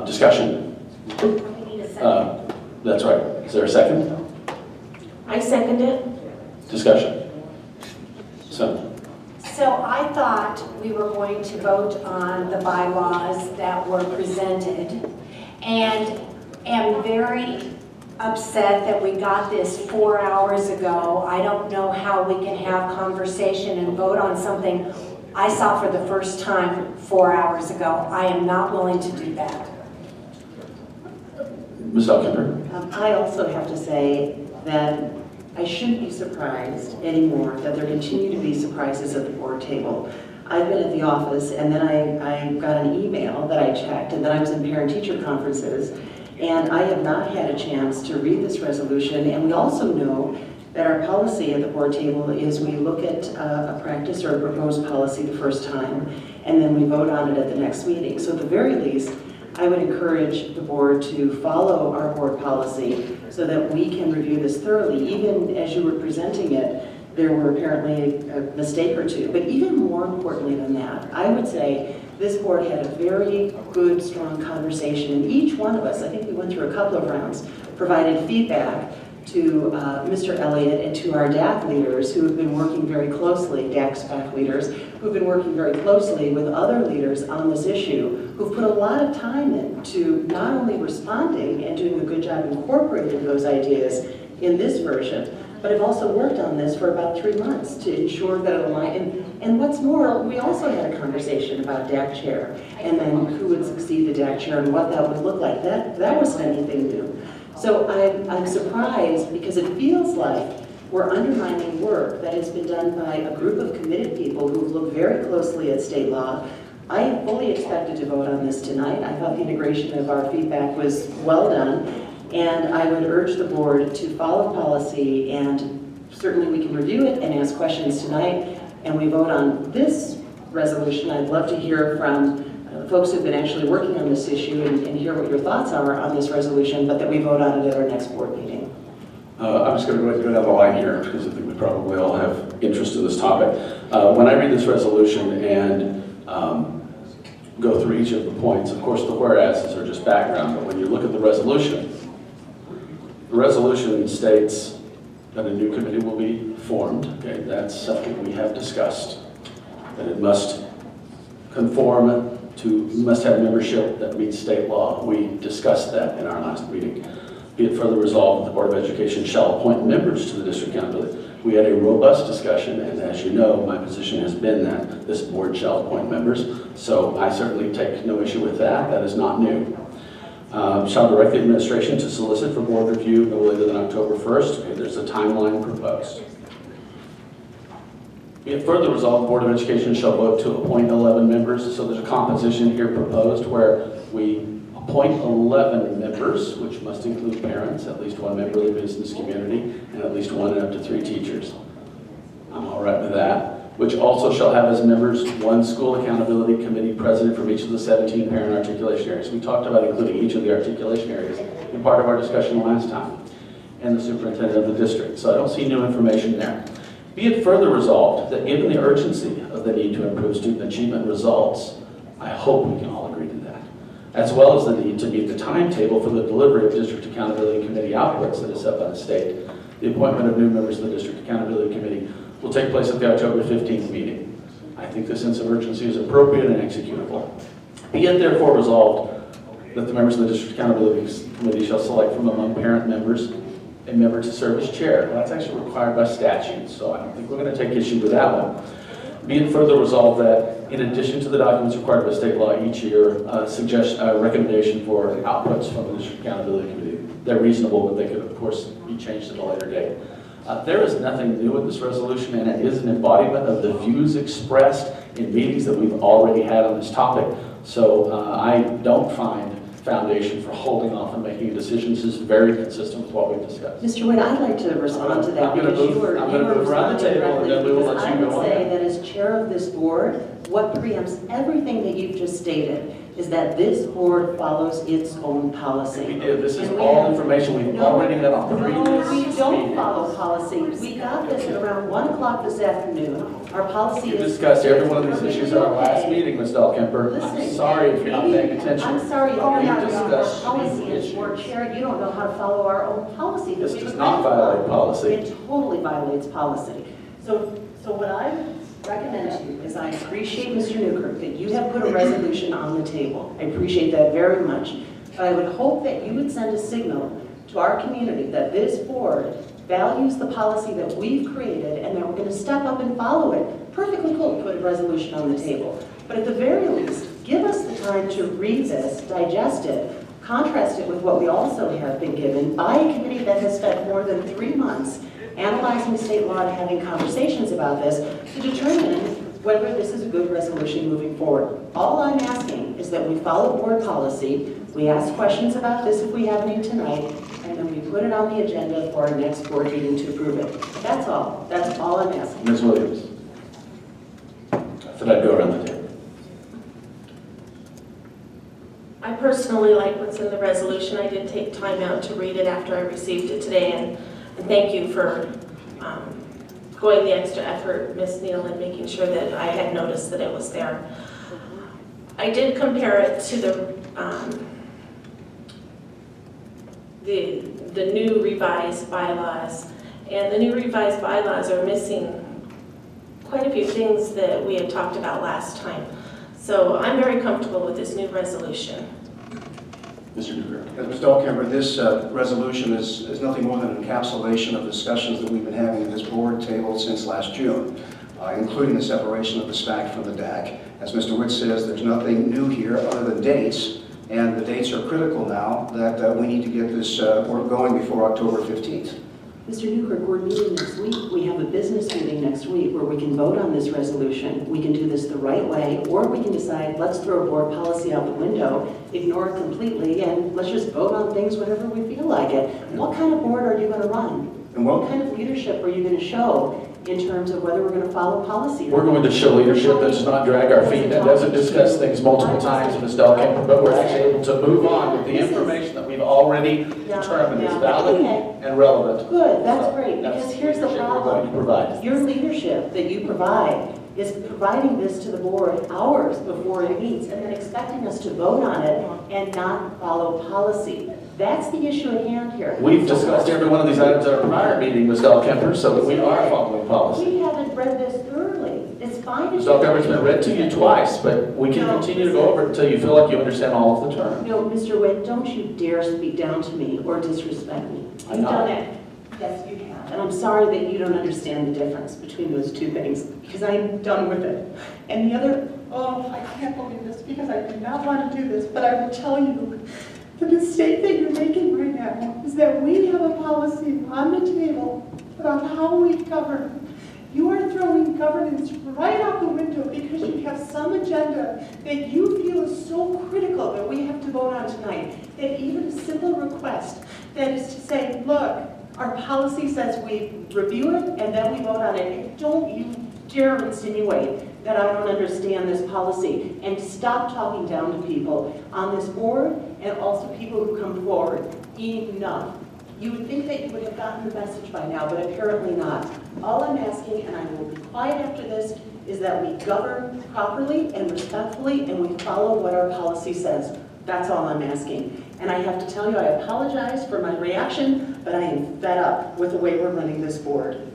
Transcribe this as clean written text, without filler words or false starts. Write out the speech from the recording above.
Discussion. We need a second. That's right. Is there a second? I second it. Discussion. So, I thought we were going to vote on the bylaws that were presented, and am very upset that we got this 4 hours ago. I don't know how we can have conversation and vote on something I saw for the first time 4 hours ago. I am not willing to do that. Ms. Dahlkemper. I also have to say that I shouldn't be surprised anymore that there continue to be surprises at the board table. I've been at the office, and then I got an email that I checked, and then I was in parent-teacher conferences, and I have not had a chance to read this resolution. And we also know that our policy at the board table is we look at a practice or a proposed policy the first time, and then we vote on it at the next meeting. So at the very least, I would encourage the board to follow our board policy so that we can review this thoroughly. Even as you were presenting it, there were apparently a mistake or two. But even more importantly than that, I would say this board had a very good, strong conversation. And each one of us, I think we went through a couple of rounds, provided feedback to Mr. Elliott and to our DAC leaders who have been working very closely, DAC SPAC leaders, who've been working very closely with other leaders on this issue, who've put a lot of time into not only responding and doing a good job incorporating those ideas in this version, but have also worked on this for about 3 months to ensure that it aligns. And what's more, we also had a conversation about DAC chair and then who would succeed the DAC chair and what that would look like. That wasn't anything new. So I'm surprised because it feels like we're undermining work that has been done by a group of committed people who've looked very closely at state law. I fully expected to vote on this tonight. I thought the integration of our feedback was well done, and I would urge the board to follow policy, and certainly we can review it and ask questions tonight, and we vote on this resolution. I'd love to hear from folks who've been actually working on this issue and hear what your thoughts are on this resolution, but that we vote on it at our next board meeting. I'm just going to go down the line here because I think we probably all have interest in this topic. When I read this resolution and go through each of the points, of course the whereases are just background, but when you look at the resolution states that a new committee will be formed. Okay, that's something we have discussed, that it must conform to, must have membership that meets state law. We discussed that in our last meeting. Be it further resolved that the Board of Education shall appoint members to the district accountability. We had a robust discussion, and as you know, my position has been that this board shall appoint members, so I certainly take no issue with that. That is not new. Shall direct the administration to solicit for board review no later than October 1st. Okay, there's a timeline proposed. Be it further resolved, the Board of Education shall vote to appoint 11 members. So there's a composition here proposed where we appoint 11 members, which must include parents, at least one member of the business community, and at least 1 and up to 3 teachers. I'm all right with that. Which also shall have as members 1 school accountability committee president from each of the 17 parent articulation areas. We talked about including each of the articulation areas in part of our discussion last time, and the superintendent of the district. So I don't see new information there. Be it further resolved that given the urgency of the need to improve student achievement results, I hope we can all agree to that, as well as the need to meet the timetable for the delivery of District Accountability Committee outputs that is set by the state. The appointment of new members of the District Accountability Committee will take place at the October 15th meeting. I think the sense of urgency is appropriate and executable. Be it therefore resolved that the members of the District Accountability Committee shall select from among parent members a member to serve as chair. Well, that's actually required by statute, so I don't think we're going to take issue with that one. Be it further resolved that, in addition to the documents required by state law each year, recommendation for outputs from the District Accountability Committee. They're reasonable, but they could, of course, be changed at a later date. There is nothing new in this resolution, and it is an embodiment of the views expressed in meetings that we've already had on this topic. So I don't find foundation for holding off and making a decision. This is very consistent with what we've discussed. Mr. Witt, I'd like to respond to that I'm going to move around the table, and then we will let you go on. I would say that as chair of this board, what preempts everything that you've just stated is that this board follows its own We policy. do. This is And we all have- information we've No, already got on No, previous we don't meetings. follow policy. We got this at around 1 o'clock this afternoon. Our policy You is... discussed every one of these issues at our last meeting, Ms. Dahlkemper. I'm Listen, sorry if you're not paying I'm attention. sorry if you're We not discussed our policy these as board issues. chair. You don't know how to follow our own policy. that This we've does agreed not to violate follow. policy. It totally violates policy. So what I recommend to you is I appreciate, Mr. Newkirk, that you have put a resolution on the table. I appreciate that very much. But I would hope that you would send a signal to our community that this board values the policy that we've created and that we're going to step up and follow it. Perfectly cool to put a resolution on the table. But at the very least, give us the time to read this, digest it, contrast it with what we also have been given by a committee that has spent more than 3 months analyzing state law and having conversations about this to determine whether this is a good resolution moving forward. All I'm asking is that we follow board policy, we ask questions about this if we have any tonight, and then we put it on the agenda for our next board meeting to approve it. That's all. That's all I'm asking. Ms. Williams. I said I'd go around the table. I personally like what's in the resolution. I did take time out to read it after I received it today, and thank you for going the extra effort, Ms. Neal, and making sure that I had noticed that it was there. I did compare it to the new revised bylaws, and the new revised bylaws are missing quite a few things that we had talked about last time. So I'm very comfortable with this new resolution. Mr. Newkirk. Ms. Dahlkemper, this resolution is nothing more than an encapsulation of discussions that we've been having at this board table since last June, including the separation of the SPAC from the DAC. As Mr. Witt says, there's nothing new here other than dates, and the dates are critical now that we need to get this work going before October 15th. Mr. Newkirk, we're meeting next week. We have a business meeting next week where we can vote on this resolution. We can do this the right way, or we can decide, let's throw board policy out the window, ignore it completely, and let's just vote on things whenever we feel like it. What kind of board are you going to run? And What kind of leadership are you going to show in terms of whether we're going to follow policy? We're going to show leadership that does not drag our feet and doesn't discuss things multiple times, Ms. Dahlkemper, but we're actually able to move on with the information that we've already determined is valid and relevant. Good, that's So great, that's because here's the leadership we're going to problem. provide. Your leadership that you provide is providing this to the board hours before it meets and then expecting us to vote on it and not follow policy. That's the issue at hand here. We've discussed every one of these items at our prior meeting, Ms. Dahlkemper, so that we are following policy. We haven't read this thoroughly. It's fine. Ms. Dahlkemper, it's been read to you twice, but we can continue to go over it until you feel like you understand all of the terms. No, Mr. Witt, don't you dare speak down to me or disrespect me. I'm You've not. done it. Yes, you have. And I'm sorry that you don't understand the difference between those two things, because I'm done with it. And the other, oh, I can't believe this, because I did not want to do this, but I will tell you, the mistake that you're making right now is that we have a policy on the table about how we govern. You are throwing governance right out the window because you have some agenda that you feel is so critical that we have to vote on tonight, that even a simple request that is to say, look, our policy says we review it and then we vote on it. And don't you dare insinuate that I don't understand this policy. And stop talking down to people on this board and also people who come forward. Enough. You would think that you would have gotten the message by now, but apparently not. All I'm asking, and I will be quiet after this, is that we govern properly and respectfully and we follow what our policy says. That's all I'm asking. And I have to tell you, I apologize for my reaction, but I am fed up with the way we're running this board.